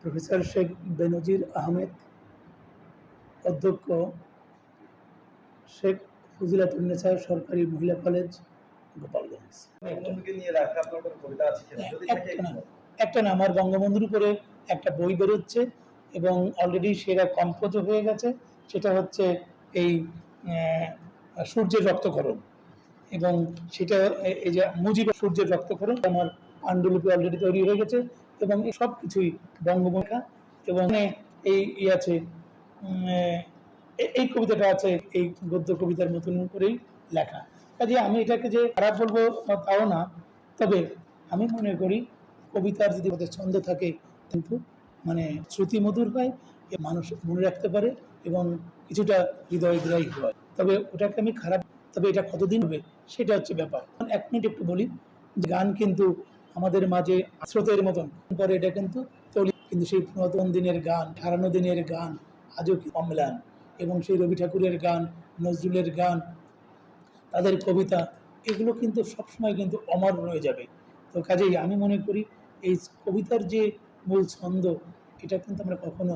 Professor Sheikh বেনজির আহমেদ, অধ্যক্ষ শেখ ফজিলাতুন্নেছা সরকারি মহিলা কলেজ, গোপালগঞ্জ। একটা না, আমার বঙ্গবন্ধুর উপরে একটা বই বেরোচ্ছে এবং অলরেডি সেটা কম্পোজ হয়ে গেছে। সেটা হচ্ছে এই সূর্যের রক্তক্ষরণ, এবং সেটা এই যে মুজিব সূর্যের রক্তক্ষরণ আমার পাণ্ডুলিপি অলরেডি তৈরি হয়ে গেছে, এবং এই সব কিছুই বঙ্গমুখা। এবং এই আছে এই কবিতাটা আছে এই গদ্য কবিতার মতন করেই লেখা। কাজে আমি এটাকে যে খারাপ বলবো তাও না, তবে আমি মনে করি কবিতার যদি ওদের ছন্দ থাকে কিন্তু মানে শ্রুতিমধুর হয়, মানুষ মনে রাখতে পারে এবং কিছুটা হৃদয়গ্রাহী হয়, তবে ওটাকে আমি খারাপ, তবে এটা কতদিন হবে সেটা হচ্ছে ব্যাপার। 1 মিনিট একটু বলি, গান কিন্তু আমাদের মাঝে স্রোতের মতন পরে, এটা কিন্তু চলি, কিন্তু সেই পুরাতন দিনের গান, হারানো দিনের গান আজও কি অম্লান, এবং সেই রবি ঠাকুরের গান, নজরুলের গান, তাদের কবিতা, এগুলো কিন্তু সবসময় কিন্তু অমর রয়ে যাবে। তো কাজেই আমি মনে করি এই কবিতার যে মূল ছন্দ, এটা কিন্তু আমরা কখনো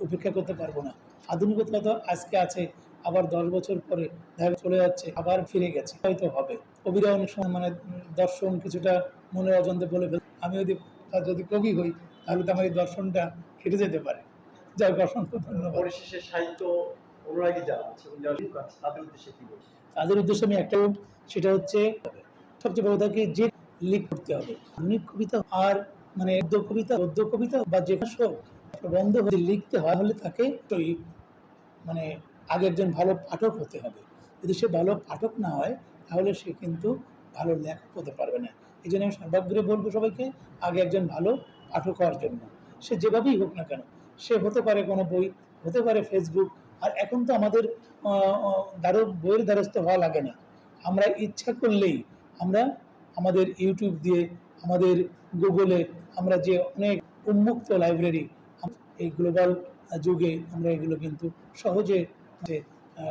উপেক্ষা করতে পারবো না। আধুনিকতা তো আজকে আছে, আবার 10 বছর পরে দেখা চলে যাচ্ছে, আবার ফিরে গেছে, হয়তো হবে। কবিরা অনেক সময় মানে দর্শন কিছুটা মনে অজান্তে বলে ফেলে, আমি যদি কবি হই তাহলে তো আমার এই দর্শনটা কেটে যেতে পারে। যাই হোক, অসংখ্য ধন্যবাদ। পরিশেষে সাহিত্য অনুরাগী যারা আছে তাদের উদ্দেশ্যে কি বলবো? তাদের উদ্দেশ্যে আমি একটা, সেটা হচ্ছে সবচেয়ে বড় থাকে যে লিখ করতে হবে। আধুনিক কবিতা আর মানে গদ্য কবিতা বা যে প্রবন্ধ লিখতে হয়, হলে তাকে মানে আগে একজন ভালো পাঠক হতে হবে। যদি সে ভালো পাঠক না হয় তাহলে সে কিন্তু ভালো লেখক হতে পারবে না। এই জন্য আমি সর্বাগ্রে বলবো সবাইকে, আগে একজন ভালো পাঠক হওয়ার জন্য, সে যেভাবেই হোক না কেন, সে হতে পারে কোনো বই, হতে পারে ফেসবুক। আর এখন তো আমাদের বইয়ের দ্বারস্থ হওয়া লাগে না, আমরা ইচ্ছা করলেই আমরা আমাদের ইউটিউব দিয়ে, আমাদের গুগলে, আমরা যে অনেক উন্মুক্ত লাইব্রেরি, এই গ্লোবাল যুগে আমরা এগুলো কিন্তু সহজে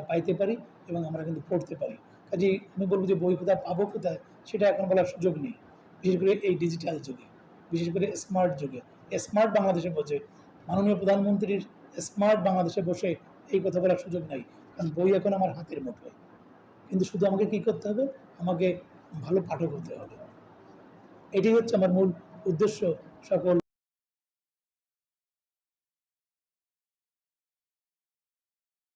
পাইতে পারি এবং আমরা কিন্তু পড়তে পারি। কাজেই আমি বলবো যে বই কোথায় পাবো, কোথায়, সেটা এখন বলার সুযোগ নেই, বিশেষ করে এই ডিজিটাল যুগে, বিশেষ করে স্মার্ট যুগে। স্মার্ট বাংলাদেশে বসে মাননীয় প্রধানমন্ত্রীর স্মার্ট বাংলাদেশে বসে এই কথা বলার সুযোগ নাই, কারণ বই এখন আমার হাতের মুঠোয়। কিন্তু শুধু আমাকে কি করতে হবে, আমাকে ভালো পাঠক হতে হবে। এটাই হচ্ছে আমার মূল উদ্দেশ্য। সকল